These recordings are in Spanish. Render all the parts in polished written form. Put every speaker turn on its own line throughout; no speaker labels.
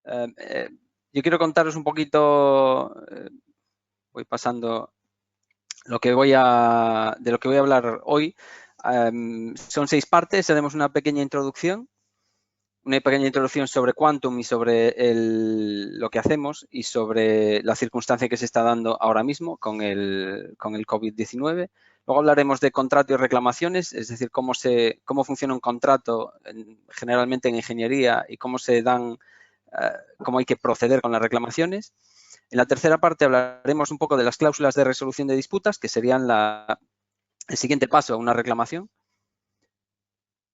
Yo quiero contaros un poquito, voy pasando de lo que voy a hablar hoy. Son 6 partes, haremos una pequeña introducción sobre Quantum y sobre lo que hacemos y sobre la circunstancia que se está dando ahora mismo con el COVID-19. Luego hablaremos de contrato y reclamaciones, es decir, cómo funciona un contrato generalmente en ingeniería y cómo hay que proceder con las reclamaciones. En la tercera parte hablaremos un poco de las cláusulas de resolución de disputas, que serían el siguiente paso a una reclamación.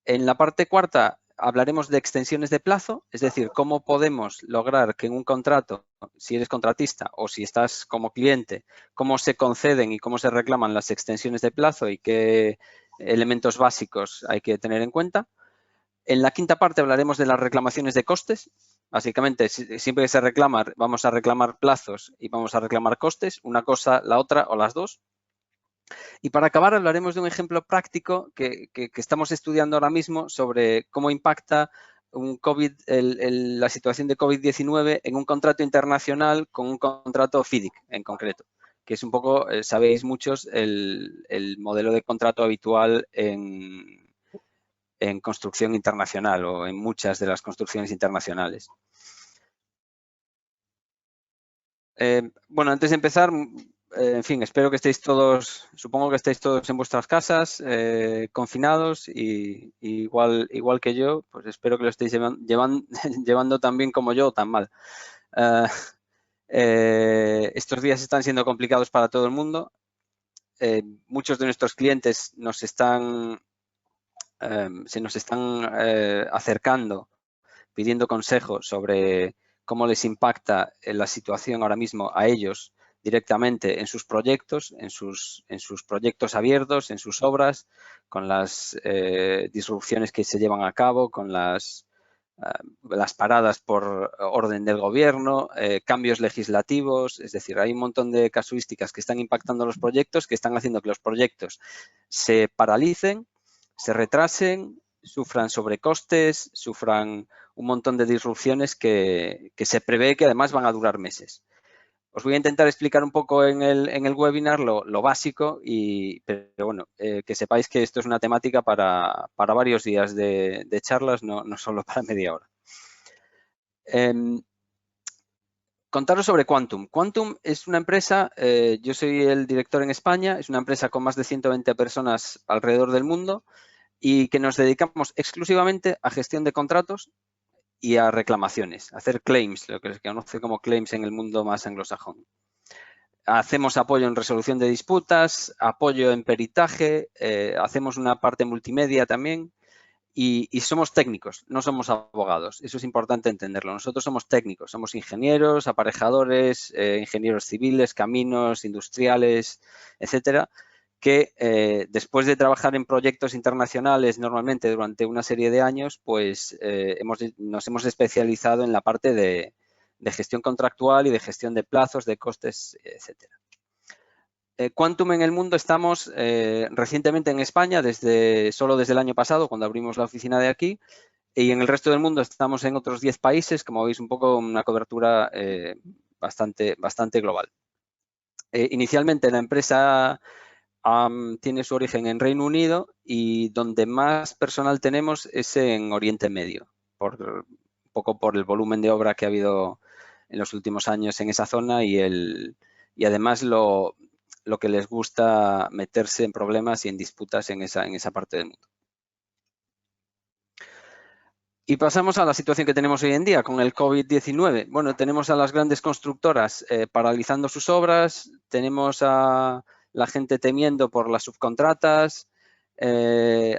En la parte cuarta hablaremos de extensiones de plazo, es decir, cómo podemos lograr que en un contrato, si eres contratista o si estás como cliente, cómo se conceden y cómo se reclaman las extensiones de plazo y qué elementos básicos hay que tener en cuenta. En la quinta parte hablaremos de las reclamaciones de costes. Básicamente, siempre que se reclama, vamos a reclamar plazos y vamos a reclamar costes, una cosa, la otra o las dos. Y para acabar hablaremos de un ejemplo práctico que estamos estudiando ahora mismo sobre cómo impacta la situación de COVID-19 en un contrato internacional con un contrato FIDIC en concreto, que es un poco, sabéis muchos, el modelo de contrato habitual en construcción internacional o en muchas de las construcciones internacionales. Bueno, antes de empezar, en fin, espero que estéis todos, supongo que estáis todos en vuestras casas, confinados y igual que yo, pues espero que lo estéis llevando tan bien como yo o tan mal. Estos días están siendo complicados para todo el mundo. Muchos de nuestros clientes se nos están acercando pidiendo consejos sobre cómo les impacta la situación ahora mismo a ellos directamente en sus proyectos, en sus proyectos abiertos, en sus obras, con las disrupciones que se llevan a cabo, con las paradas por orden del gobierno, cambios legislativos, es decir, hay un montón de casuísticas que están impactando los proyectos, que están haciendo que los proyectos se paralicen, se retrasen, sufran sobrecostes, sufran un montón de disrupciones que se prevé que además van a durar meses. Os voy a intentar explicar un poco en el webinar lo básico, pero bueno, que sepáis que esto es una temática para varios días de charlas, no solo para media hora. Contaros sobre Quantum. Quantum es una empresa, yo soy el director en España, es una empresa con más de 120 personas alrededor del mundo y que nos dedicamos exclusivamente a gestión de contratos y a reclamaciones, a hacer claims, lo que se conoce como claims en el mundo más anglosajón. Hacemos apoyo en resolución de disputas, apoyo en peritaje, hacemos una parte multimedia también y somos técnicos, no somos abogados. Eso es importante entenderlo. Nosotros somos técnicos, somos ingenieros, aparejadores, ingenieros civiles, caminos, industriales, etcétera, que después de trabajar en proyectos internacionales normalmente durante una serie de años, pues nos hemos especializado en la parte de gestión contractual y de gestión de plazos, de costes, etcétera. Quantum en el mundo estamos recientemente en España, solo desde el año pasado, cuando abrimos la oficina de aquí, y en el resto del mundo estamos en otros 10 países, como veis, un poco una cobertura bastante global. Inicialmente la empresa tiene su origen en Reino Unido y donde más personal tenemos es en Oriente Medio, un poco por el volumen de obra que ha habido en los últimos años en esa zona y además lo que les gusta meterse en problemas y en disputas en esa parte del mundo. Y pasamos a la situación que tenemos hoy en día con el COVID-19. Bueno, tenemos a las grandes constructoras paralizando sus obras, tenemos a la gente temiendo por las subcontratas,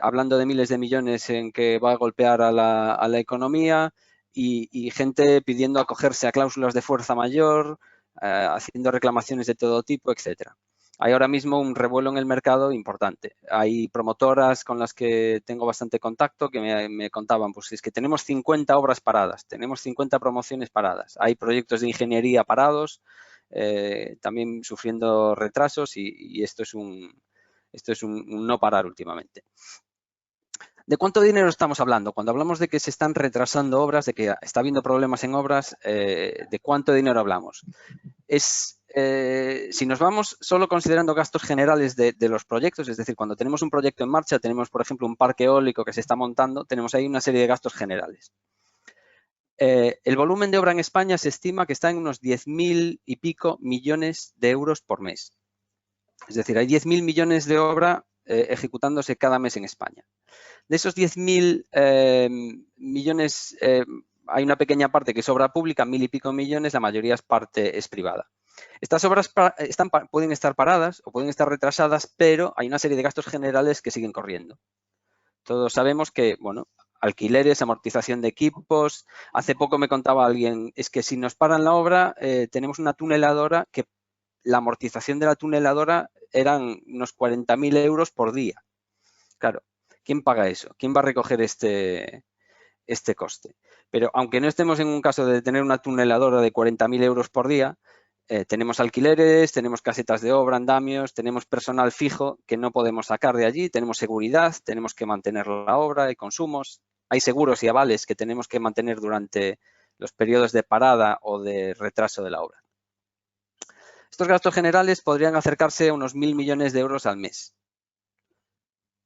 hablando de miles de millones en que va a golpear a la economía y gente pidiendo acogerse a cláusulas de fuerza mayor, haciendo reclamaciones de todo tipo, etcétera. Hay ahora mismo un revuelo en el mercado importante. Hay promotoras con las que tengo bastante contacto que me contaban, pues es que tenemos 50 obras paradas, tenemos 50 promociones paradas, hay proyectos de ingeniería parados, también sufriendo retrasos y esto es un no parar últimamente. ¿De cuánto dinero estamos hablando? Cuando hablamos de que se están retrasando obras, de que está habiendo problemas en obras, ¿de cuánto dinero hablamos? Si nos vamos solo considerando gastos generales de los proyectos, es decir, cuando tenemos un proyecto en marcha, tenemos, por ejemplo, un parque eólico que se está montando, tenemos ahí una serie de gastos generales. El volumen de obra en España se estima que está en unos 10.000 y pico millones de euros por mes. Es decir, hay 10.000 millones de obra ejecutándose cada mes en España. De esos 10.000 millones, hay una pequeña parte que es obra pública, 1.000 y pico millones, la mayoría es privada. Estas obras pueden estar paradas o pueden estar retrasadas, pero hay una serie de gastos generales que siguen corriendo. Todos sabemos que, bueno, alquileres, amortización de equipos. Hace poco me contaba alguien, es que si nos paran la obra, tenemos una tuneladora que la amortización de la tuneladora eran unos 40.000 euros por día. Claro, ¿quién paga eso? ¿Quién va a recoger este coste? Pero aunque no estemos en un caso de tener una tuneladora de 40.000 euros por día, tenemos alquileres, tenemos casetas de obra, andamios, tenemos personal fijo que no podemos sacar de allí, tenemos seguridad, tenemos que mantener la obra y consumos. Hay seguros y avales que tenemos que mantener durante los periodos de parada o de retraso de la obra. Estos gastos generales podrían acercarse a unos 1.000 millones de euros al mes.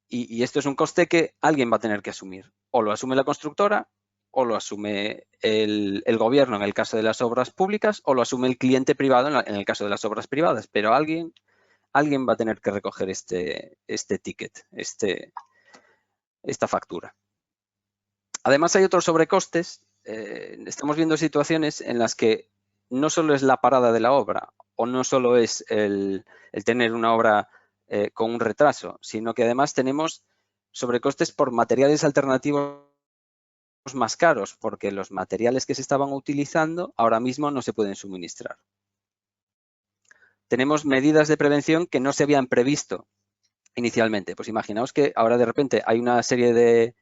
Y esto es un coste que alguien va a tener que asumir. O lo asume la constructora, o lo asume el gobierno en el caso de las obras públicas, o lo asume el cliente privado en el caso de las obras privadas. Pero alguien va a tener que recoger este ticket, esta factura. Además, hay otros sobrecostes. Estamos viendo situaciones en las que no solo es la parada de la obra o no solo es el tener una obra con un retraso, sino que además tenemos sobrecostes por materiales alternativos más caros, porque los materiales que se estaban utilizando ahora mismo no se pueden suministrar. Tenemos medidas de prevención que no se habían previsto inicialmente. Pues imaginaos que ahora de repente hay una serie de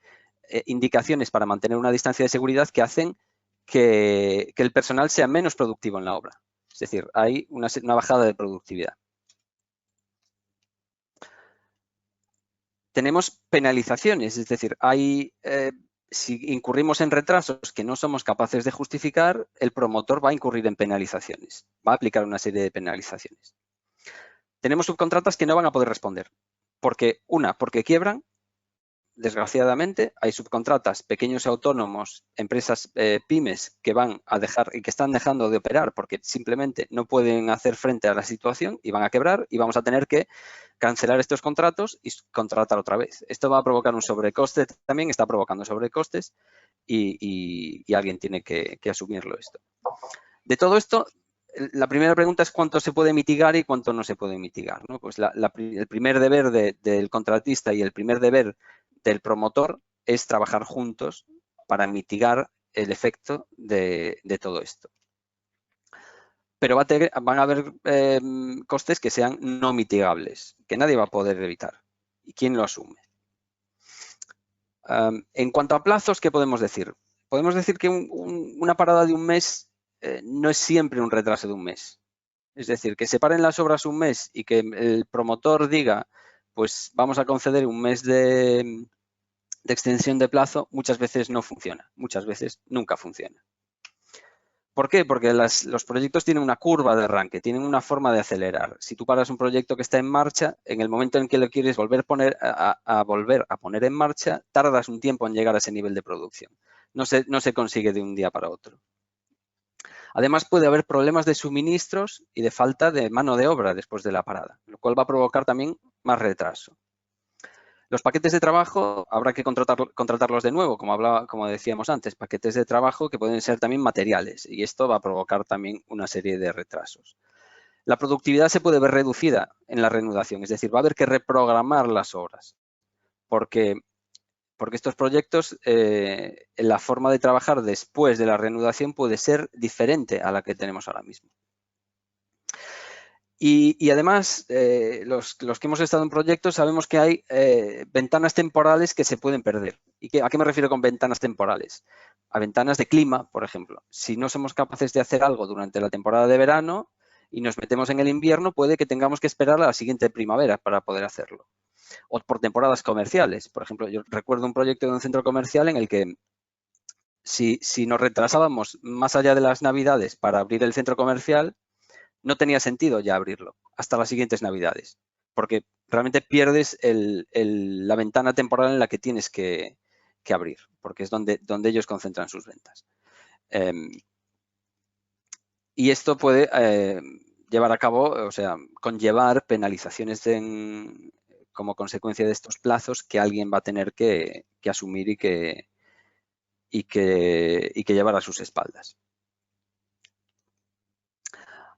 indicaciones para mantener una distancia de seguridad que hacen que el personal sea menos productivo en la obra. Es decir, hay una bajada de productividad. Tenemos penalizaciones, es decir, si incurrimos en retrasos que no somos capaces de justificar, el promotor va a incurrir en penalizaciones, va a aplicar una serie de penalizaciones. Tenemos subcontratas que no van a poder responder, porque quiebran. Desgraciadamente, hay subcontratas, pequeños autónomos, empresas pymes que van a dejar y que están dejando de operar porque simplemente no pueden hacer frente a la situación y van a quebrar y vamos a tener que cancelar estos contratos y contratar otra vez. Esto va a provocar un sobrecoste también, está provocando sobrecostes y alguien tiene que asumirlo esto. De todo esto, la primera pregunta es cuánto se puede mitigar y cuánto no se puede mitigar, ¿no? Pues el primer deber del contratista y el primer deber del promotor es trabajar juntos para mitigar el efecto de todo esto. Pero van a haber costes que sean no mitigables, que nadie va a poder evitar. ¿Y quién lo asume? En cuanto a plazos, ¿qué podemos decir? Podemos decir que una parada de un mes no es siempre un retraso de un mes. Es decir, que se paren las obras un mes y que el promotor diga, pues vamos a conceder un mes de extensión de plazo, muchas veces no funciona, muchas veces nunca funciona. ¿Por qué? Porque los proyectos tienen una curva de arranque, tienen una forma de acelerar. Si tú paras un proyecto que está en marcha, en el momento en que lo quieres volver a poner en marcha, tardas un tiempo en llegar a ese nivel de producción. No se consigue de un día para otro. Además, puede haber problemas de suministros y de falta de mano de obra después de la parada, lo cual va a provocar también más retraso. Los paquetes de trabajo habrá que contratarlos de nuevo, como decíamos antes, paquetes de trabajo que pueden ser también materiales y esto va a provocar también una serie de retrasos. La productividad se puede ver reducida en la reanudación, es decir, va a haber que reprogramar las obras porque estos proyectos, la forma de trabajar después de la reanudación puede ser diferente a la que tenemos ahora mismo. Y además, los que hemos estado en proyectos sabemos que hay ventanas temporales que se pueden perder. ¿Y a qué me refiero con ventanas temporales? A ventanas de clima, por ejemplo. Si no somos capaces de hacer algo durante la temporada de verano y nos metemos en el invierno, puede que tengamos que esperar a la siguiente primavera para poder hacerlo. O por temporadas comerciales. Por ejemplo, yo recuerdo un proyecto de un centro comercial en el que si nos retrasábamos más allá de las Navidades para abrir el centro comercial, no tenía sentido ya abrirlo hasta las siguientes Navidades, porque realmente pierdes la ventana temporal en la que tienes que abrir, porque es donde ellos concentran sus ventas. Y esto puede llevar a cabo, o sea, conllevar penalizaciones como consecuencia de estos plazos que alguien va a tener que asumir y que llevar a sus espaldas.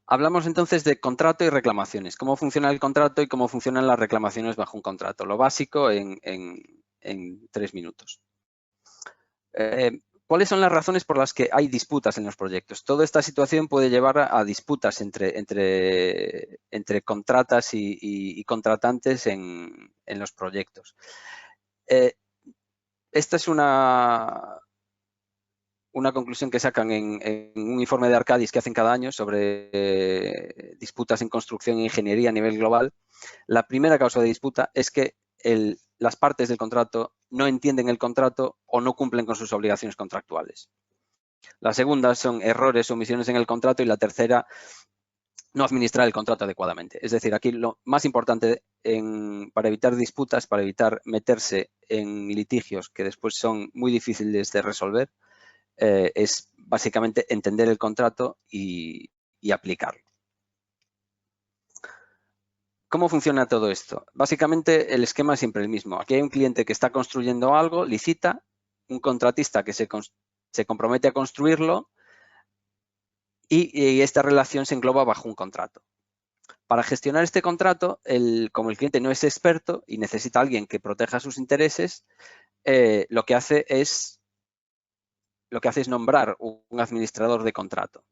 Hablamos entonces de contrato y reclamaciones. ¿Cómo funciona el contrato y cómo funcionan las reclamaciones bajo un contrato? Lo básico en 3 minutos. ¿Cuáles son las razones por las que hay disputas en los proyectos? Toda esta situación puede llevar a disputas entre contratas y contratantes en los proyectos. Esta es una conclusión que sacan en un informe de Arcadis que hacen cada año sobre disputas en construcción e ingeniería a nivel global. La primera causa de disputa es que las partes del contrato no entienden el contrato o no cumplen con sus obligaciones contractuales. La segunda son errores o omisiones en el contrato y la tercera, no administrar el contrato adecuadamente. Es decir, aquí lo más importante para evitar disputas, para evitar meterse en litigios que después son muy difíciles de resolver, es básicamente entender el contrato y aplicarlo. ¿Cómo funciona todo esto? Básicamente el esquema es siempre el mismo. Aquí hay un cliente que está construyendo algo, licita, un contratista que se compromete a construirlo y esta relación se engloba bajo un contrato. Para gestionar este contrato, como el cliente no es experto y necesita a alguien que proteja sus intereses, lo que hace es nombrar un administrador de contrato.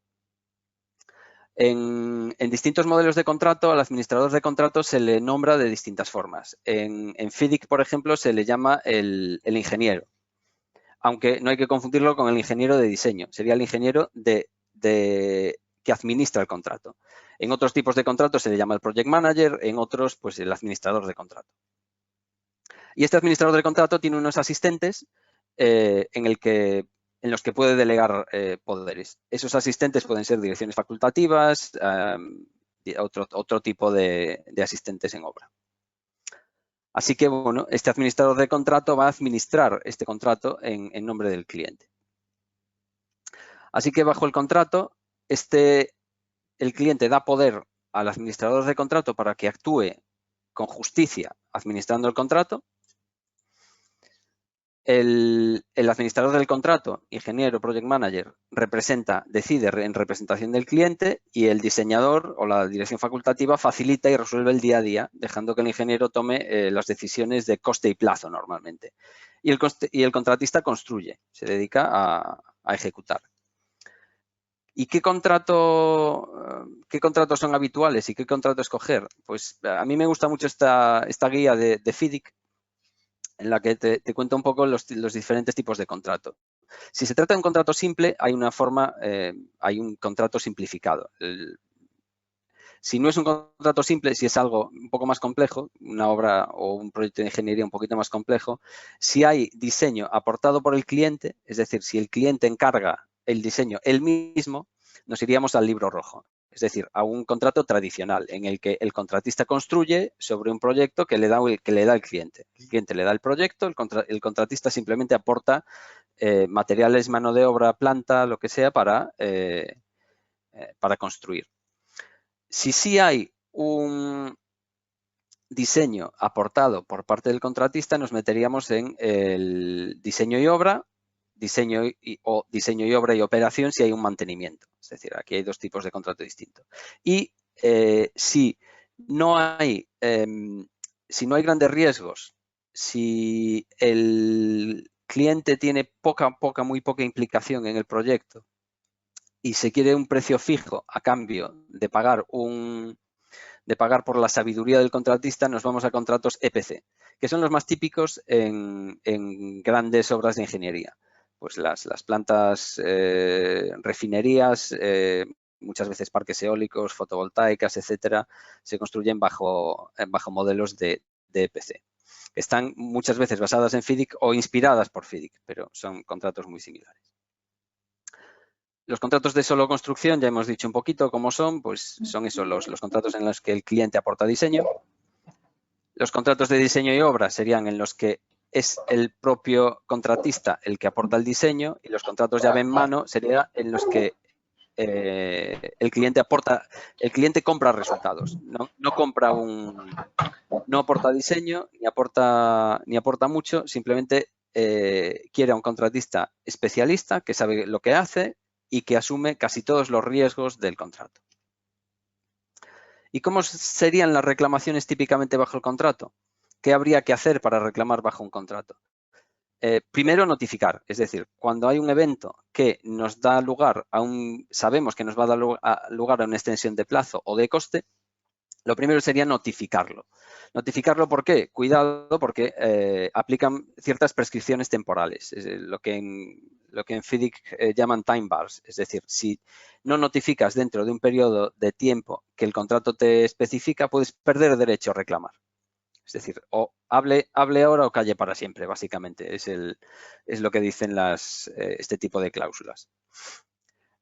En distintos modelos de contrato, al administrador de contrato se le nombra de distintas formas. En FIDIC, por ejemplo, se le llama el ingeniero, aunque no hay que confundirlo con el ingeniero de diseño. Sería el ingeniero que administra el contrato. En otros tipos de contratos se le llama el project manager, en otros, pues el administrador de contrato. Y este administrador de contrato tiene unos asistentes en los que puede delegar poderes. Esos asistentes pueden ser direcciones facultativas, otro tipo de asistentes en obra. Así que, bueno, este administrador de contrato va a administrar este contrato en nombre del cliente. Así que bajo el contrato, el cliente da poder al administrador de contrato para que actúe con justicia administrando el contrato. El administrador del contrato, ingeniero, project manager, decide en representación del cliente y el diseñador o la dirección facultativa facilita y resuelve el día a día, dejando que el ingeniero tome las decisiones de coste y plazo normalmente. Y el contratista construye, se dedica a ejecutar. ¿Y qué contratos son habituales y qué contrato escoger? Pues a mí me gusta mucho esta guía de FIDIC, en la que te cuento un poco los diferentes tipos de contrato. Si se trata de un contrato simple, hay un contrato simplificado. Si no es un contrato simple, si es algo un poco más complejo, una obra o un proyecto de ingeniería un poquito más complejo, si hay diseño aportado por el cliente, es decir, si el cliente encarga el diseño él mismo, nos iríamos al libro rojo. Es decir, a un contrato tradicional en el que el contratista construye sobre un proyecto que le da el cliente. El cliente le da el proyecto, el contratista simplemente aporta materiales, mano de obra, planta, lo que sea para construir. Si sí hay un diseño aportado por parte del contratista, nos meteríamos en el diseño y obra, diseño y obra y operación si hay un mantenimiento. Es decir, aquí hay dos tipos de contrato distintos. Y si no hay grandes riesgos, si el cliente tiene muy poca implicación en el proyecto y se quiere un precio fijo a cambio de pagar por la sabiduría del contratista, nos vamos a contratos EPC, que son los más típicos en grandes obras de ingeniería. Pues las plantas, refinerías, muchas veces parques eólicos, fotovoltaicas, etcétera, se construyen bajo modelos de EPC. Están muchas veces basadas en FIDIC o inspiradas por FIDIC, pero son contratos muy similares. Los contratos de solo construcción, ya hemos dicho un poquito cómo son, pues son eso, los contratos en los que el cliente aporta diseño. Los contratos de diseño y obra serían en los que es el propio contratista el que aporta el diseño, y los contratos llave en mano serían en los que el cliente compra resultados, no aporta diseño ni aporta mucho, simplemente quiere a un contratista especialista que sabe lo que hace y que asume casi todos los riesgos del contrato. ¿Y cómo serían las reclamaciones típicamente bajo el contrato? ¿Qué habría que hacer para reclamar bajo un contrato? Primero, notificar, es decir, cuando hay un evento que nos da lugar sabemos que nos va a dar lugar a una extensión de plazo o de coste, lo primero sería notificarlo. ¿Notificarlo por qué? Cuidado, porque aplican ciertas prescripciones temporales, lo que en FIDIC llaman time bars. Es decir, si no notificas dentro de un periodo de tiempo que el contrato te especifica, puedes perder derecho a reclamar. Es decir, o hable ahora o calle para siempre, básicamente. Es lo que dicen este tipo de cláusulas.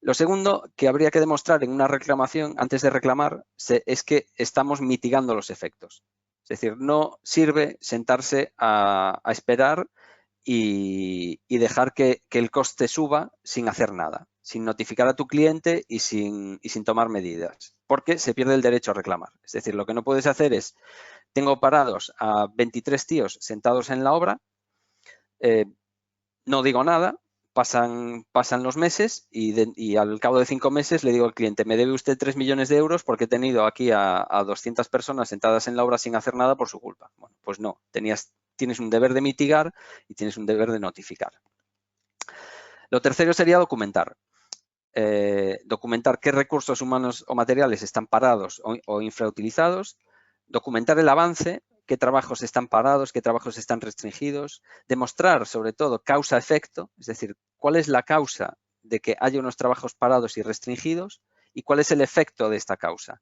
Lo segundo que habría que demostrar en una reclamación, antes de reclamar, es que estamos mitigando los efectos. Es decir, no sirve sentarse a esperar y dejar que el coste suba sin hacer nada, sin notificar a tu cliente y sin tomar medidas, porque se pierde el derecho a reclamar. Es decir, lo que no puedes hacer es, tengo parados a 23 tíos sentados en la obra, no digo nada, pasan los meses y al cabo de 5 meses le digo al cliente, me debe usted 3 millones de euros porque he tenido aquí a 200 personas sentadas en la obra sin hacer nada por su culpa. Bueno, pues no, tienes un deber de mitigar y tienes un deber de notificar. Lo tercero sería documentar. Documentar qué recursos humanos o materiales están parados o infrautilizados, documentar el avance, qué trabajos están parados, qué trabajos están restringidos, demostrar sobre todo causa-efecto, es decir, cuál es la causa de que haya unos trabajos parados y restringidos y cuál es el efecto de esta causa.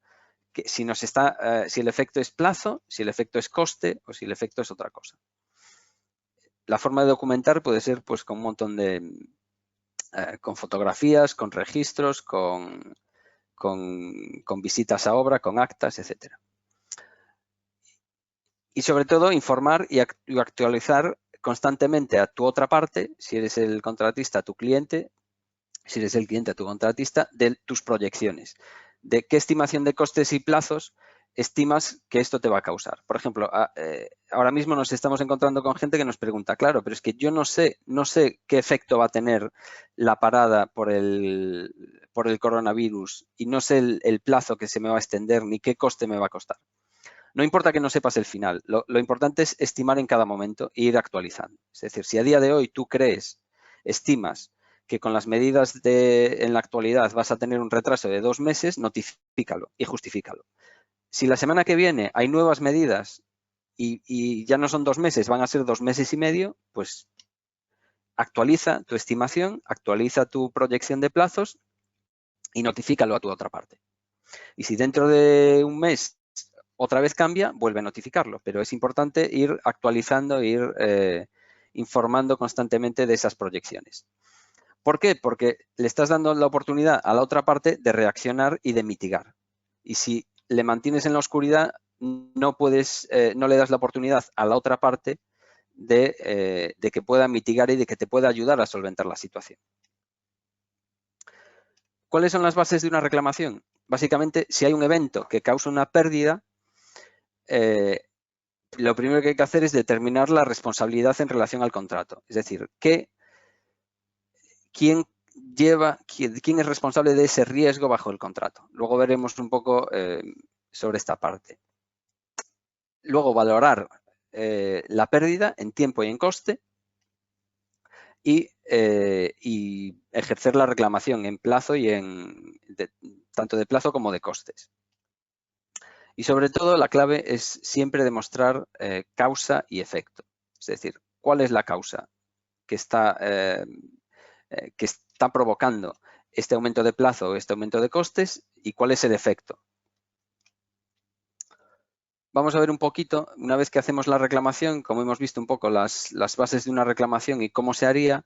Si el efecto es plazo, si el efecto es coste o si el efecto es otra cosa. La forma de documentar puede ser pues con un montón con fotografías, con registros, con visitas a obra, con actas, etc. Y sobre todo informar y actualizar constantemente a tu otra parte, si eres el contratista, a tu cliente, si eres el cliente, a tu contratista, de tus proyecciones, de qué estimación de costes y plazos estimas que esto te va a causar. Por ejemplo, ahora mismo nos estamos encontrando con gente que nos pregunta, claro, pero es que yo no sé qué efecto va a tener la parada por el coronavirus y no sé el plazo que se me va a extender ni qué coste me va a costar. No importa que no sepas el final, lo importante es estimar en cada momento e ir actualizando. Es decir, si a día de hoy tú estimas que con las medidas en la actualidad vas a tener un retraso de 2 meses, notifícalo y justifícalo. Si la semana que viene hay nuevas medidas y ya no son 2 meses, van a ser 2 meses y medio, pues actualiza tu estimación, actualiza tu proyección de plazos y notifícalo a tu otra parte. Y si dentro de un mes otra vez cambia, vuelve a notificarlo, pero es importante ir actualizando, ir informando constantemente de esas proyecciones. ¿Por qué? Porque le estás dando la oportunidad a la otra parte de reaccionar y de mitigar. Y si le mantienes en la oscuridad, no le das la oportunidad a la otra parte de que pueda mitigar y de que te pueda ayudar a solventar la situación. ¿Cuáles son las bases de una reclamación? Básicamente, si hay un evento que causa una pérdida, lo primero que hay que hacer es determinar la responsabilidad en relación al contrato. Es decir, ¿quién es responsable de ese riesgo bajo el contrato? Luego veremos un poco sobre esta parte. Luego, valorar la pérdida en tiempo y en coste y ejercer la reclamación en plazo y tanto de plazo como de costes. Y sobre todo, la clave es siempre demostrar causa y efecto. Es decir, ¿cuál es la causa que está provocando este aumento de plazo o este aumento de costes y cuál es el efecto. Vamos a ver un poquito, una vez que hacemos la reclamación, como hemos visto un poco las bases de una reclamación y cómo se haría,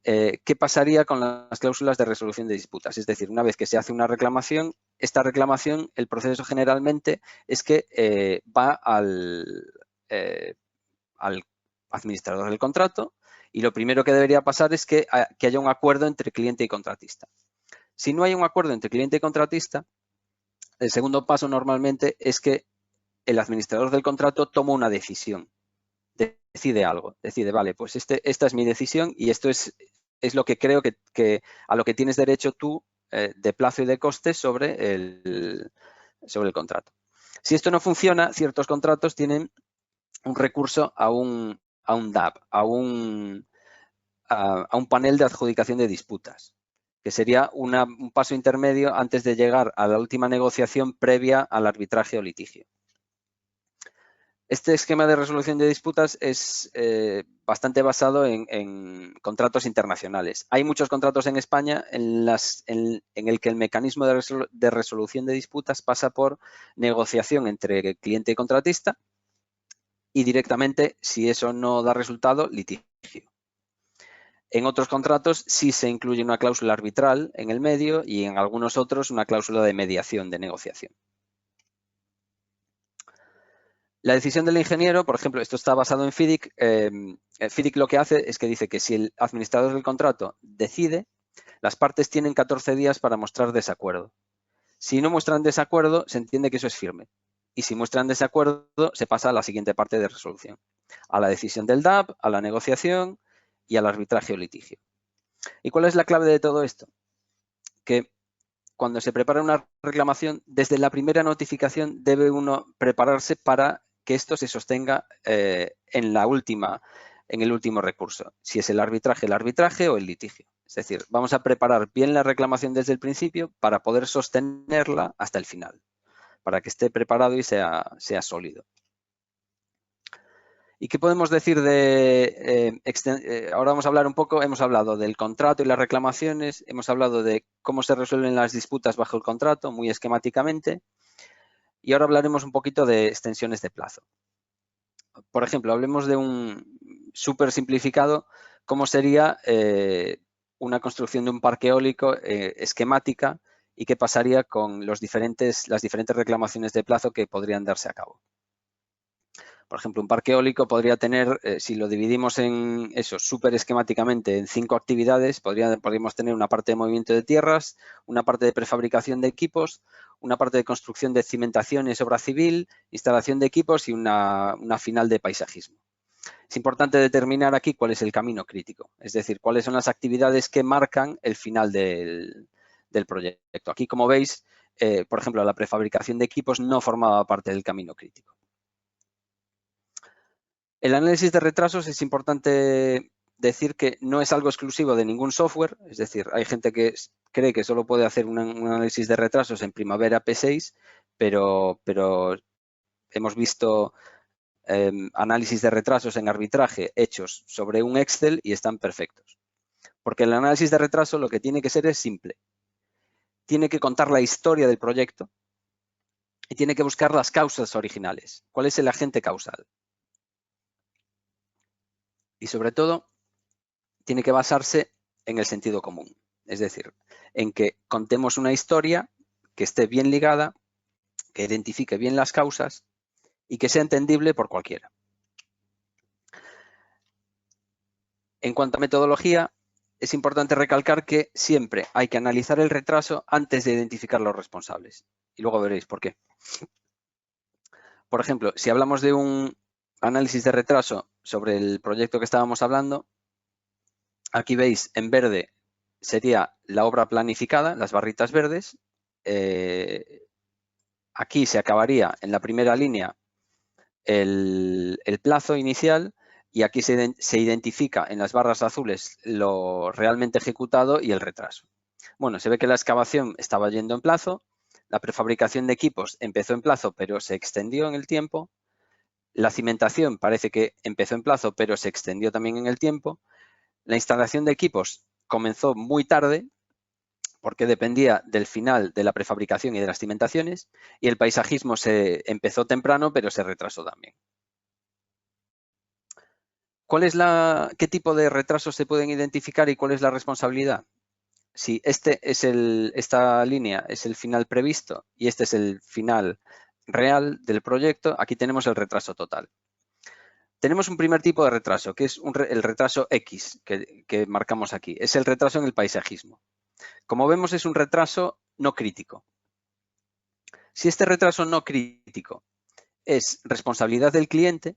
qué pasaría con las cláusulas de resolución de disputas. Es decir, una vez que se hace una reclamación, esta reclamación, el proceso generalmente es que va al administrador del contrato y lo primero que debería pasar es que haya un acuerdo entre cliente y contratista. Si no hay un acuerdo entre cliente y contratista, el segundo paso normalmente es que el administrador del contrato toma una decisión, decide algo, decide, vale, pues esta es mi decisión y esto es lo que creo que a lo que tienes derecho tú de plazo y de costes sobre el contrato. Si esto no funciona, ciertos contratos tienen un recurso a un DAB, a un panel de adjudicación de disputas, que sería un paso intermedio antes de llegar a la última negociación previa al arbitraje o litigio. Este esquema de resolución de disputas es bastante basado en contratos internacionales. Hay muchos contratos en España en el que el mecanismo de resolución de disputas pasa por negociación entre cliente y contratista y directamente, si eso no da resultado, litigio. En otros contratos sí se incluye una cláusula arbitral en el medio y en algunos otros una cláusula de mediación, de negociación. La decisión del ingeniero, por ejemplo, esto está basado en FIDIC. FIDIC lo que hace es que dice que si el administrador del contrato decide, las partes tienen 14 días para mostrar desacuerdo. Si no muestran desacuerdo, se entiende que eso es firme. Y si muestran desacuerdo, se pasa a la siguiente parte de resolución. A la decisión del DAB, a la negociación y al arbitraje o litigio. ¿Y cuál es la clave de todo esto? Que cuando se prepara una reclamación, desde la primera notificación debe uno prepararse para que esto se sostenga en el último recurso. Si es el arbitraje o el litigio. Es decir, vamos a preparar bien la reclamación desde el principio para poder sostenerla hasta el final, para que esté preparado y sea sólido. ¿Y qué podemos decir ahora vamos a hablar un poco, hemos hablado del contrato y las reclamaciones, hemos hablado de cómo se resuelven las disputas bajo el contrato, muy esquemáticamente, y ahora hablaremos un poquito de extensiones de plazo. Por ejemplo, hablemos de un súper simplificado, cómo sería una construcción de un parque eólico esquemática y qué pasaría con las diferentes reclamaciones de plazo que podrían darse a cabo. Por ejemplo, un parque eólico podría tener, si lo dividimos en eso súper esquemáticamente en 5 actividades, podríamos tener una parte de movimiento de tierras, una parte de prefabricación de equipos, una parte de construcción de cimentaciones, obra civil, instalación de equipos y una final de paisajismo. Es importante determinar aquí cuál es el camino crítico, es decir, cuáles son las actividades que marcan el final del proyecto. Aquí, como veis, por ejemplo, la prefabricación de equipos no formaba parte del camino crítico. El análisis de retrasos es importante decir que no es algo exclusivo de ningún software, es decir, hay gente que cree que solo puede hacer un análisis de retrasos en Primavera P6, pero hemos visto análisis de retrasos en arbitraje hechos sobre un Excel y están perfectos. Porque el análisis de retraso lo que tiene que ser es simple. Tiene que contar la historia del proyecto y tiene que buscar las causas originales. ¿Cuál es el agente causal? Y sobre todo, tiene que basarse en el sentido común. Es decir, en que contemos una historia que esté bien ligada, que identifique bien las causas y que sea entendible por cualquiera. En cuanto a metodología, es importante recalcar que siempre hay que analizar el retraso antes de identificar los responsables. Y luego veréis por qué. Por ejemplo, si hablamos de un análisis de retraso sobre el proyecto que estábamos hablando, aquí veis en verde sería la obra planificada, las barritas verdes. Aquí se acabaría en la primera línea el plazo inicial y aquí se identifica en las barras azules lo realmente ejecutado y el retraso. Bueno, se ve que la excavación estaba yendo en plazo, la prefabricación de equipos empezó en plazo pero se extendió en el tiempo, la cimentación parece que empezó en plazo pero se extendió también en el tiempo, la instalación de equipos comenzó muy tarde porque dependía del final de la prefabricación y de las cimentaciones, y el paisajismo se empezó temprano, pero se retrasó también. ¿Qué tipo de retrasos se pueden identificar y cuál es la responsabilidad? Si esta línea es el final previsto y este es el final real del proyecto, aquí tenemos el retraso total. Tenemos un primer tipo de retraso, que es el retraso X, que marcamos aquí. Es el retraso en el paisajismo. Como vemos, es un retraso no crítico. Si este retraso no crítico es responsabilidad del cliente,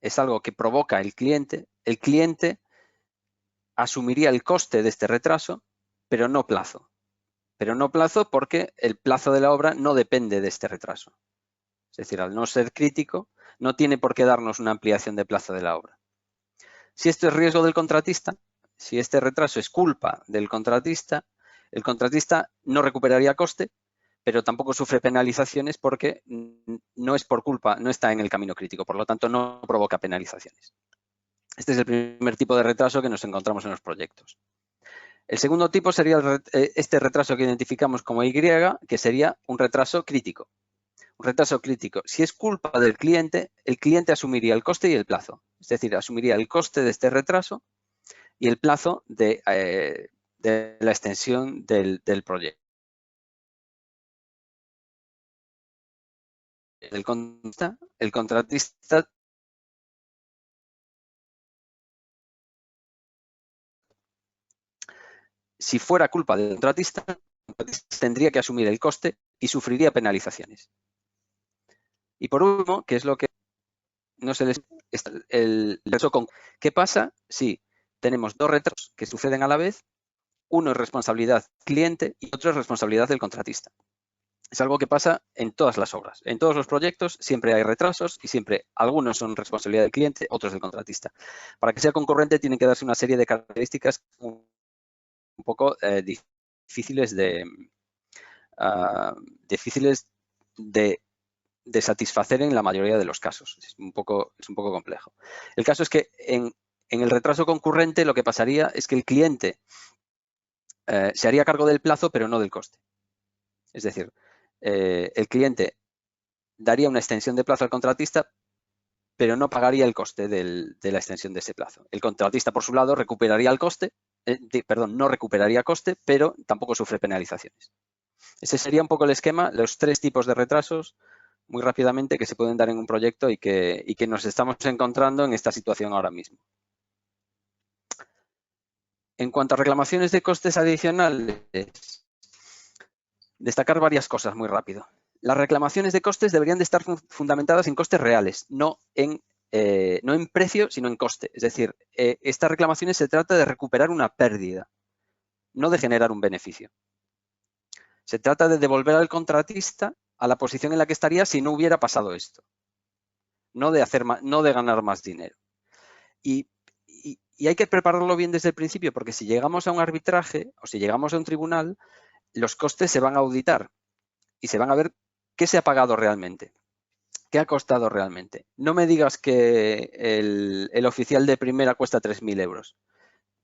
es algo que provoca el cliente asumiría el coste de este retraso, pero no plazo. Pero no plazo porque el plazo de la obra no depende de este retraso. Es decir, al no ser crítico, no tiene por qué darnos una ampliación de plazo de la obra. Si esto es riesgo del contratista, si este retraso es culpa del contratista, el contratista no recuperaría coste, pero tampoco sufre penalizaciones porque no es por culpa, no está en el camino crítico, por lo tanto no provoca penalizaciones. Este es el primer tipo de retraso que nos encontramos en los proyectos. El segundo tipo sería este retraso que identificamos como Y, que sería un retraso crítico. Un retraso crítico. Si es culpa del cliente, el cliente asumiría el coste y el plazo. Es decir, asumiría el coste de este retraso y el plazo de la extensión del proyecto. El contratista si fuera culpa del contratista, tendría que asumir el coste y sufriría penalizaciones. Y por último, que es lo que no se les... ¿Qué pasa si tenemos dos retrasos que suceden a la vez? Uno es responsabilidad del cliente y otro es responsabilidad del contratista. Es algo que pasa en todas las obras. En todos los proyectos siempre hay retrasos y siempre algunos son responsabilidad del cliente, otros del contratista. Para que sea concurrente tienen que darse una serie de características un poco difíciles de satisfacer en la mayoría de los casos. Es un poco complejo. El caso es que en el retraso concurrente lo que pasaría es que el cliente se haría cargo del plazo, pero no del coste. Es decir, el cliente daría una extensión de plazo al contratista, pero no pagaría el coste de la extensión de ese plazo. El contratista, por su lado, recuperaría el coste, no recuperaría coste, pero tampoco sufre penalizaciones. Ese sería un poco el esquema, los tres tipos de retrasos, muy rápidamente, que se pueden dar en un proyecto y que nos estamos encontrando en esta situación ahora mismo. En cuanto a reclamaciones de costes adicionales, destacar varias cosas muy rápido. Las reclamaciones de costes deberían de estar fundamentadas en costes reales, no en precio, sino en coste. Es decir, estas reclamaciones se trata de recuperar una pérdida, no de generar un beneficio. Se trata de devolver al contratista a la posición en la que estaría si no hubiera pasado esto. No de ganar más dinero. Y hay que prepararlo bien desde el principio, porque si llegamos a un arbitraje o si llegamos a un tribunal, los costes se van a auditar y se van a ver qué se ha pagado realmente, qué ha costado realmente. No me digas que el oficial de primera cuesta 3.000 euros,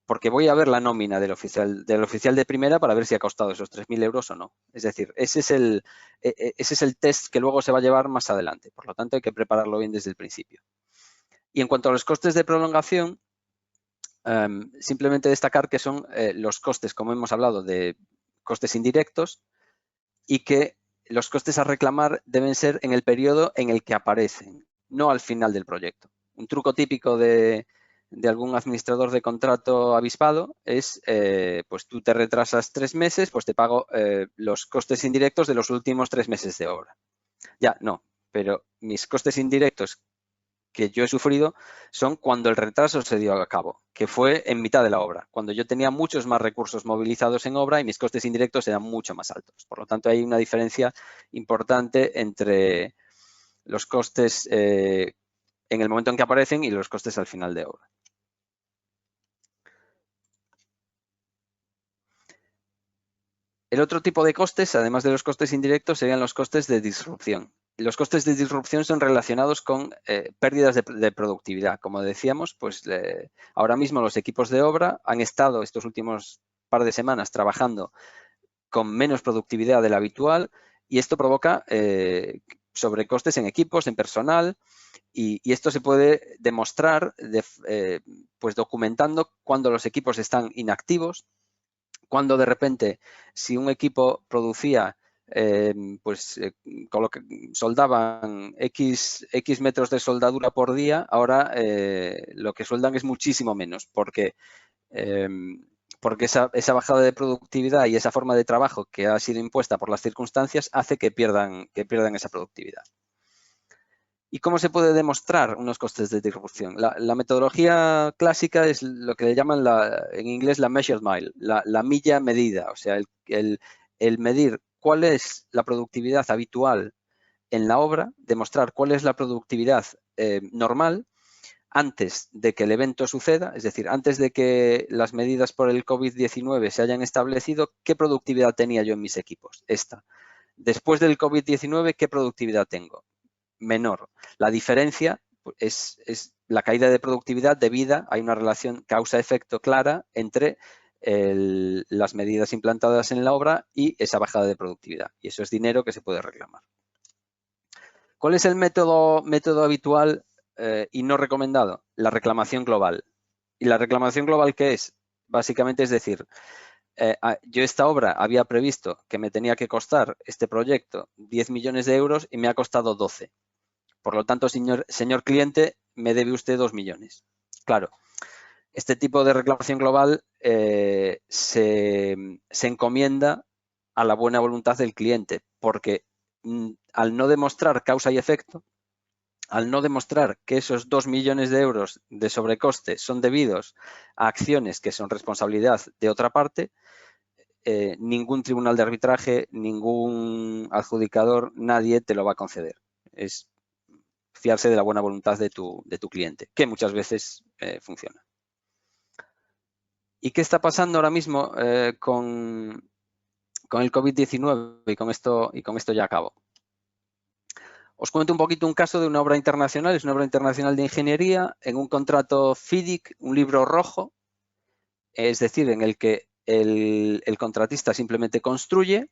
porque voy a ver la nómina del oficial de primera para ver si ha costado esos 3.000 euros o no. Es decir, ese es el test que luego se va a llevar más adelante. Por lo tanto, hay que prepararlo bien desde el principio. Y en cuanto a los costes de prolongación, simplemente destacar que son los costes, como hemos hablado, de costes indirectos y que los costes a reclamar deben ser en el periodo en el que aparecen, no al final del proyecto. Un truco típico de algún administrador de contrato avispado es, pues tú te retrasas 3 meses, pues te pago los costes indirectos de los últimos 3 meses de obra. Ya, no, pero mis costes indirectos que yo he sufrido son cuando el retraso se dio a cabo, que fue en mitad de la obra, cuando yo tenía muchos más recursos movilizados en obra y mis costes indirectos eran mucho más altos. Por lo tanto, hay una diferencia importante entre los costes en el momento en que aparecen y los costes al final de obra. El otro tipo de costes, además de los costes indirectos, serían los costes de disrupción. Los costes de disrupción son relacionados con pérdidas de productividad. Como decíamos, pues ahora mismo los equipos de obra han estado estos últimos par de semanas trabajando con menos productividad de la habitual y esto provoca sobrecostes en equipos, en personal y esto se puede demostrar pues documentando cuando los equipos están inactivos, cuando de repente si un equipo producía soldaban X metros de soldadura por día, ahora lo que sueldan es muchísimo menos porque esa bajada de productividad y esa forma de trabajo que ha sido impuesta por las circunstancias hace que pierdan esa productividad. ¿Y cómo se puede demostrar unos costes de disrupción? La metodología clásica es lo que le llaman en inglés la measured mile, la milla medida, o sea, el medir cuál es la productividad habitual en la obra, demostrar cuál es la productividad normal antes de que el evento suceda, es decir, antes de que las medidas por el COVID-19 se hayan establecido, ¿qué productividad tenía yo en mis equipos? Esta. Después del COVID-19, ¿qué productividad tengo? Menor. La diferencia es la caída de productividad debida, hay una relación causa-efecto clara entre las medidas implantadas en la obra y esa bajada de productividad. Y eso es dinero que se puede reclamar. ¿Cuál es el método habitual y no recomendado? La reclamación global. ¿Y la reclamación global qué es? Básicamente es decir, yo esta obra había previsto que me tenía que costar este proyecto 10 millones de euros y me ha costado 12. Por lo tanto, señor cliente, me debe usted 2 millones. Claro, este tipo de reclamación global se encomienda a la buena voluntad del cliente, porque al no demostrar causa y efecto, al no demostrar que esos 2 millones de euros de sobrecoste son debidos a acciones que son responsabilidad de otra parte, ningún tribunal de arbitraje, ningún adjudicador, nadie te lo va a conceder. Es fiarse de la buena voluntad de tu cliente, que muchas veces funciona. ¿Y qué está pasando ahora mismo con el COVID-19? Y con esto ya acabo. Os cuento un poquito un caso de una obra internacional, es una obra internacional de ingeniería en un contrato FIDIC, un libro rojo, es decir, en el que el contratista simplemente construye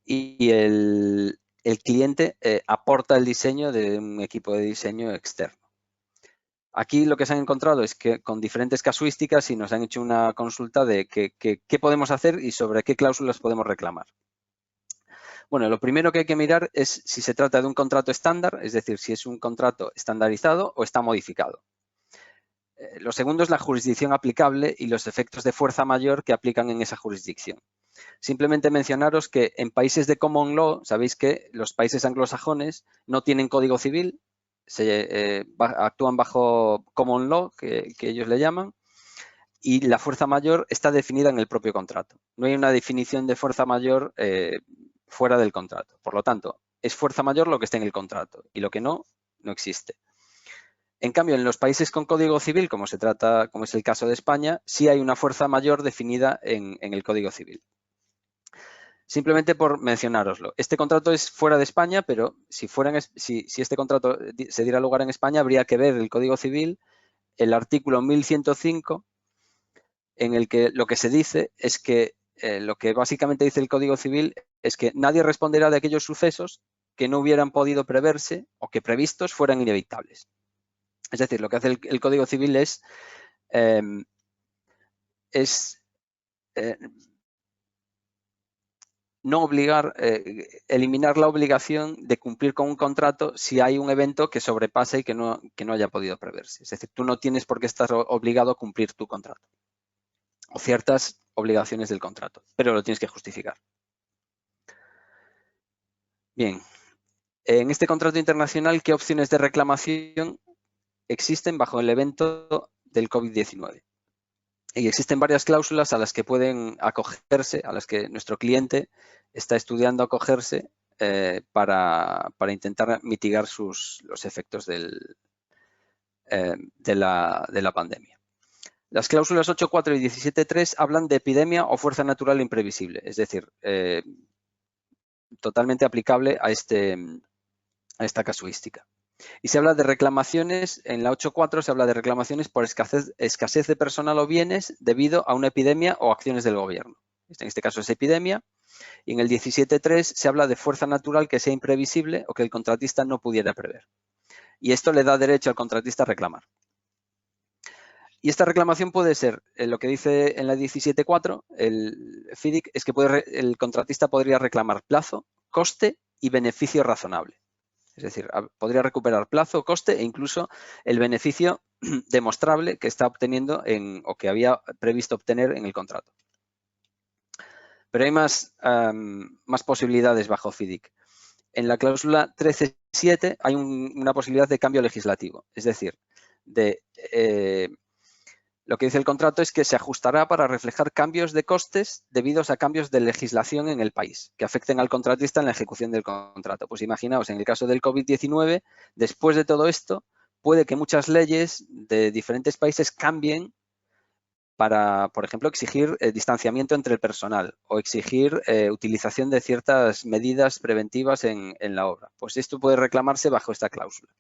y el cliente aporta el diseño de un equipo de diseño externo. Aquí lo que se han encontrado es que con diferentes casuísticas y nos han hecho una consulta de qué podemos hacer y sobre qué cláusulas podemos reclamar. Bueno, lo primero que hay que mirar es si se trata de un contrato estándar, es decir, si es un contrato estandarizado o está modificado. Lo segundo es la jurisdicción aplicable y los efectos de fuerza mayor que aplican en esa jurisdicción. Simplemente mencionaros que en países de common law, sabéis que los países anglosajones no tienen código civil, actúan bajo common law, que ellos le llaman, y la fuerza mayor está definida en el propio contrato. No hay una definición de fuerza mayor fuera del contrato. Por lo tanto, es fuerza mayor lo que está en el contrato y lo que no existe. En cambio, en los países con código civil, como es el caso de España, sí hay una fuerza mayor definida en el código civil. Simplemente por mencionároslo. Este contrato es fuera de España, pero si este contrato se diera lugar en España, habría que ver el Código Civil, el artículo 1105, en el que lo que se dice es que lo que básicamente dice el Código Civil es que nadie responderá de aquellos sucesos que no hubieran podido preverse o que previstos fueran inevitables. Es decir, lo que hace el Código Civil es no obligar, eliminar la obligación de cumplir con un contrato si hay un evento que sobrepasa y que no haya podido preverse. Es decir, tú no tienes por qué estar obligado a cumplir tu contrato o ciertas obligaciones del contrato, pero lo tienes que justificar. Bien, en este contrato internacional, ¿qué opciones de reclamación existen bajo el evento del COVID-19? Y existen varias cláusulas a las que pueden acogerse, a las que nuestro cliente está estudiando acogerse para intentar mitigar los efectos de la pandemia. Las cláusulas 8.4 y 17.3 hablan de epidemia o fuerza natural imprevisible, es decir, totalmente aplicable a esta casuística. Y se habla de reclamaciones, en la 8.4 se habla de reclamaciones por escasez de personal o bienes debido a una epidemia o acciones del gobierno. En este caso es epidemia. Y en el 17.3 se habla de fuerza natural que sea imprevisible o que el contratista no pudiera prever. Y esto le da derecho al contratista a reclamar. Y esta reclamación puede ser, lo que dice en la 17.4, el FIDIC, es que el contratista podría reclamar plazo, coste y beneficio razonable. Es decir, podría recuperar plazo, coste e incluso el beneficio demostrable que está obteniendo o que había previsto obtener en el contrato. Pero hay más posibilidades bajo FIDIC. En la cláusula 13.7 hay una posibilidad de cambio legislativo. Es decir, lo que dice el contrato es que se ajustará para reflejar cambios de costes debidos a cambios de legislación en el país que afecten al contratista en la ejecución del contrato. Pues imaginaos, en el caso del COVID-19, después de todo esto, puede que muchas leyes de diferentes países cambien para, por ejemplo, exigir distanciamiento entre el personal o exigir utilización de ciertas medidas preventivas en la obra. Pues esto puede reclamarse bajo esta cláusula.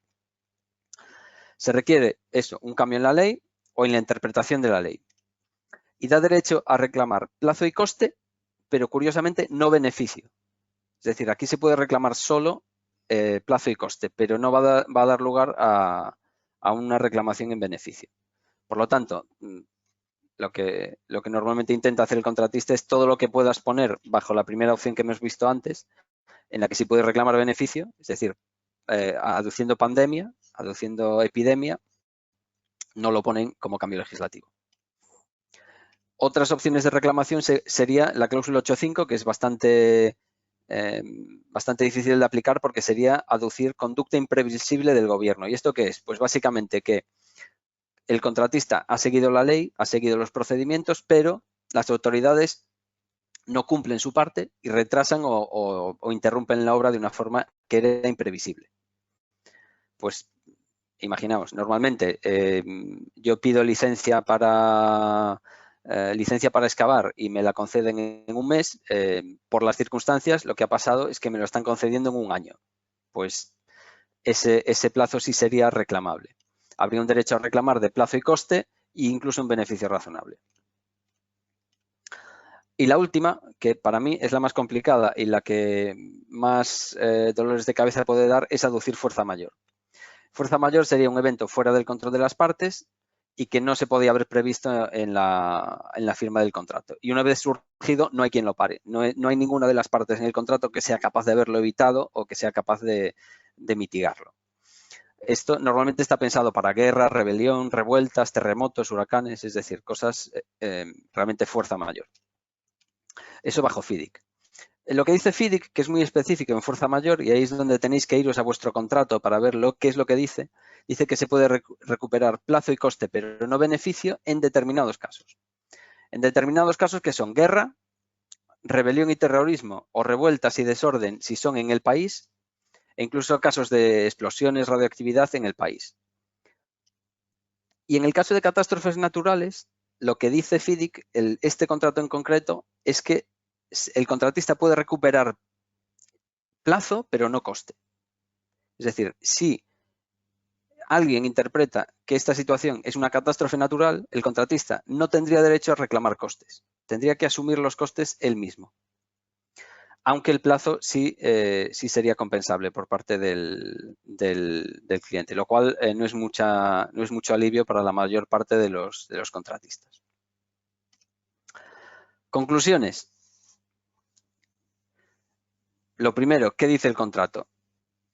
Se requiere eso, un cambio en la ley o en la interpretación de la ley. Y da derecho a reclamar plazo y coste, pero curiosamente no beneficio. Es decir, aquí se puede reclamar solo plazo y coste, pero no va a dar lugar a una reclamación en beneficio. Por lo tanto, lo que normalmente intenta hacer el contratista es todo lo que puedas poner bajo la primera opción que hemos visto antes, en la que sí puedes reclamar beneficio, es decir, aduciendo pandemia, aduciendo epidemia, no lo ponen como cambio legislativo. Otras opciones de reclamación sería la cláusula 8.5, que es bastante difícil de aplicar porque sería aducir conducta imprevisible del gobierno. ¿Y esto qué es? Pues básicamente que el contratista ha seguido la ley, ha seguido los procedimientos, pero las autoridades no cumplen su parte y retrasan o interrumpen la obra de una forma que era imprevisible. Pues imaginaos, normalmente yo pido licencia para excavar y me la conceden en un mes. Por las circunstancias, lo que ha pasado es que me lo están concediendo en un año. Pues ese plazo sí sería reclamable. Habría un derecho a reclamar de plazo y coste e incluso un beneficio razonable. Y la última, que para mí es la más complicada y la que más dolores de cabeza puede dar, es aducir fuerza mayor. Fuerza mayor sería un evento fuera del control de las partes y que no se podía haber previsto en la firma del contrato. Y una vez surgido, no hay quien lo pare. No hay ninguna de las partes en el contrato que sea capaz de haberlo evitado o que sea capaz de mitigarlo. Esto normalmente está pensado para guerra, rebelión, revueltas, terremotos, huracanes, es decir, cosas realmente fuerza mayor. Eso bajo FIDIC. Lo que dice FIDIC, que es muy específico en fuerza mayor, y ahí es donde tenéis que iros a vuestro contrato para ver qué es lo que dice que se puede recuperar plazo y coste, pero no beneficio, en determinados casos. En determinados casos que son guerra, rebelión y terrorismo o revueltas y desorden si son en el país, e incluso casos de explosiones, radioactividad en el país. Y en el caso de catástrofes naturales, lo que dice FIDIC, este contrato en concreto, es que el contratista puede recuperar plazo, pero no coste. Es decir, si alguien interpreta que esta situación es una catástrofe natural, el contratista no tendría derecho a reclamar costes. Tendría que asumir los costes él mismo. Aunque el plazo sí sería compensable por parte del cliente, lo cual no es mucho alivio para la mayor parte de los contratistas. Conclusiones. Lo primero, ¿qué dice el contrato?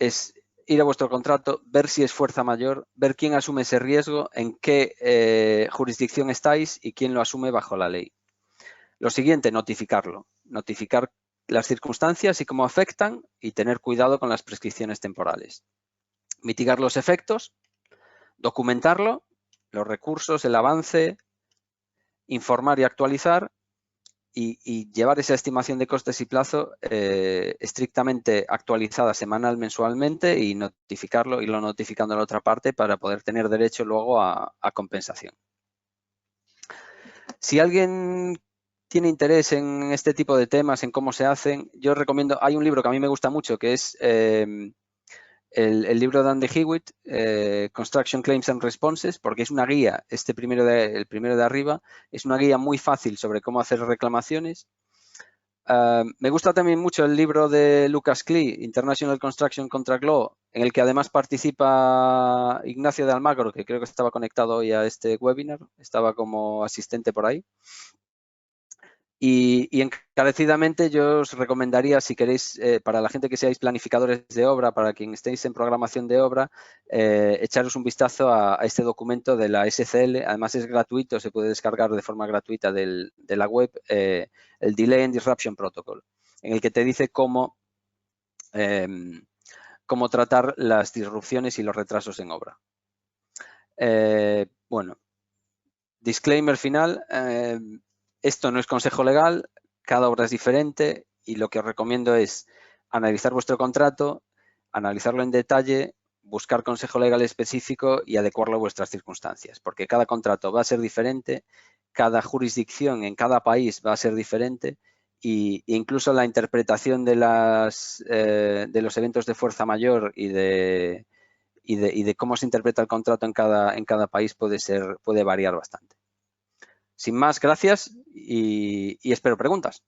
Es ir a vuestro contrato, ver si es fuerza mayor, ver quién asume ese riesgo, en qué jurisdicción estáis y quién lo asume bajo la ley. Lo siguiente, notificarlo. Notificar las circunstancias y cómo afectan y tener cuidado con las prescripciones temporales. Mitigar los efectos, documentarlo, los recursos, el avance, informar y actualizar y llevar esa estimación de costes y plazo estrictamente actualizada semanal, mensualmente y notificarlo, irlo notificando a la otra parte para poder tener derecho luego a compensación. Si alguien tiene interés en este tipo de temas, en cómo se hacen, yo recomiendo, hay un libro que a mí me gusta mucho que es el libro de Andy Hewitt, Construction Claims and Responses, porque es una guía, el primero de arriba, es una guía muy fácil sobre cómo hacer reclamaciones. Me gusta también mucho el libro de Lucas Klee, International Construction Contract Law, en el que además participa Ignacio de Almagro, que creo que estaba conectado hoy a este webinar, estaba como asistente por ahí. Y encarecidamente yo os recomendaría, si queréis, para la gente que seáis planificadores de obra, para quien estéis en programación de obra, echaros un vistazo a este documento de la SCL. Además es gratuito, se puede descargar de forma gratuita de la web, el Delay and Disruption Protocol, en el que te dice cómo tratar las disrupciones y los retrasos en obra. Bueno, disclaimer final. Esto no es consejo legal, cada obra es diferente y lo que os recomiendo es analizar vuestro contrato, analizarlo en detalle, buscar consejo legal específico y adecuarlo a vuestras circunstancias, porque cada contrato va a ser diferente, cada jurisdicción en cada país va a ser diferente e incluso la interpretación de los eventos de fuerza mayor y de cómo se interpreta el contrato en cada país puede variar bastante. Sin más, gracias y espero preguntas.